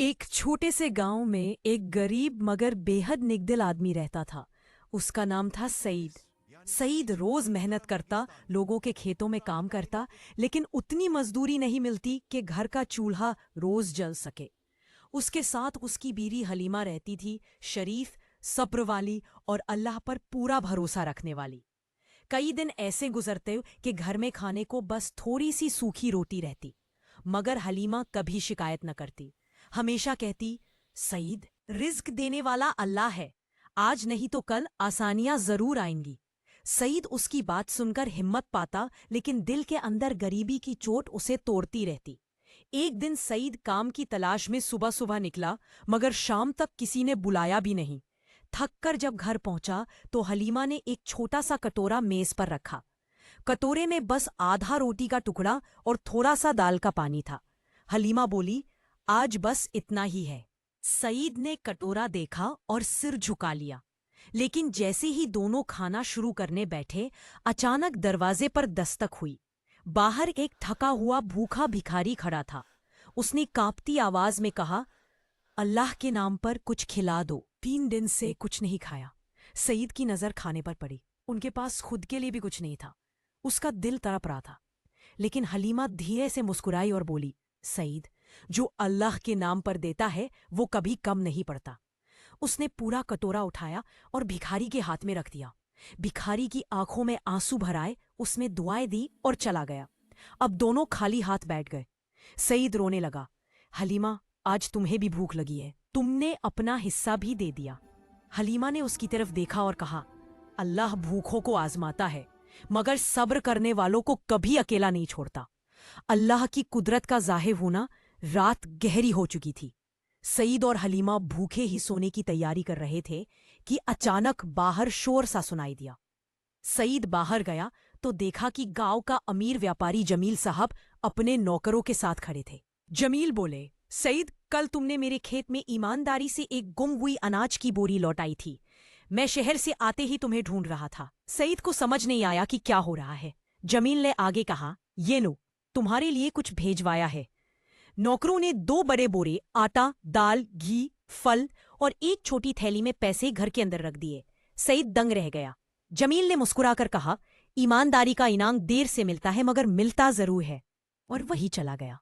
एक छोटे से गांव में एक गरीब मगर बेहद निग्दिल आदमी रहता था। उसका नाम था सईद। सईद रोज मेहनत करता, लोगों के खेतों में काम करता, लेकिन उतनी मजदूरी नहीं मिलती कि घर का चूल्हा रोज जल सके। उसके साथ उसकी बीवी हलीमा रहती थी, शरीफ, सब्र वाली और अल्लाह पर पूरा भरोसा रखने वाली। कई दिन ऐसे गुजरते कि घर में खाने को बस थोड़ी सी सूखी रोटी रहती, मगर हलीमा कभी शिकायत न करती। हमेशा कहती, सईद, रिज्क देने वाला अल्लाह है, आज नहीं तो कल आसानियां जरूर आएंगी। सईद उसकी बात सुनकर हिम्मत पाता, लेकिन दिल के अंदर गरीबी की चोट उसे तोड़ती रहती। एक दिन सईद काम की तलाश में सुबह सुबह निकला, मगर शाम तक किसी ने बुलाया भी नहीं। थक कर जब घर पहुंचा तो हलीमा ने एक छोटा सा कटोरा मेज पर रखा। कटोरे में बस आधा रोटी का टुकड़ा और थोड़ा सा दाल का पानी था। हलीमा बोली, आज बस इतना ही है। सईद ने कटोरा देखा और सिर झुका लिया, लेकिन जैसे ही दोनों खाना शुरू करने बैठे, अचानक दरवाजे पर दस्तक हुई। बाहर एक थका हुआ भूखा भिखारी खड़ा था। उसने कांपती आवाज में कहा, अल्लाह के नाम पर कुछ खिला दो, 3 दिन से कुछ नहीं खाया। सईद की नजर खाने पर पड़ी। उनके पास खुद के लिए भी कुछ नहीं था। उसका दिल तड़प रहा था, लेकिन हलीमा धीरे से मुस्कुराई और बोली, सईद, जो अल्लाह के नाम पर देता है वो कभी कम नहीं पड़ता। उसने पूरा कटोरा उठाया और भिखारी के हाथ में रख दिया। भिखारी की आंखों में आंसू भराए, उसमें दुआएं दी और चला गया। अब दोनों खाली हाथ बैठ गए। सईद रोने लगा, हलीमा, आज तुम्हें भी भूख लगी है, तुमने अपना हिस्सा भी दे दिया। हलीमा ने उसकी तरफ देखा और कहा, अल्लाह भूखों को आजमाता है, मगर सब्र करने वालों को कभी अकेला नहीं छोड़ता। अल्लाह की कुदरत का जाहिर होना। रात गहरी हो चुकी थी। सईद और हलीमा भूखे ही सोने की तैयारी कर रहे थे कि अचानक बाहर शोर सा सुनाई दिया। सईद बाहर गया तो देखा कि गांव का अमीर व्यापारी जमील साहब अपने नौकरों के साथ खड़े थे। जमील बोले, सईद, कल तुमने मेरे खेत में ईमानदारी से एक गुम हुई अनाज की बोरी लौटाई थी। मैं शहर से आते ही तुम्हें ढूंढ रहा था। सईद को समझ नहीं आया कि क्या हो रहा है। जमील ने आगे कहा, ये लो, तुम्हारे लिए कुछ भेजवाया है। नौकरों ने 2 बड़े बोरे आटा, दाल, घी, फल और एक छोटी थैली में पैसे घर के अंदर रख दिए। सईद दंग रह गया। जमील ने मुस्कुराकर कहा, ईमानदारी का इनाम देर से मिलता है, मगर मिलता जरूर है, और वही चला गया।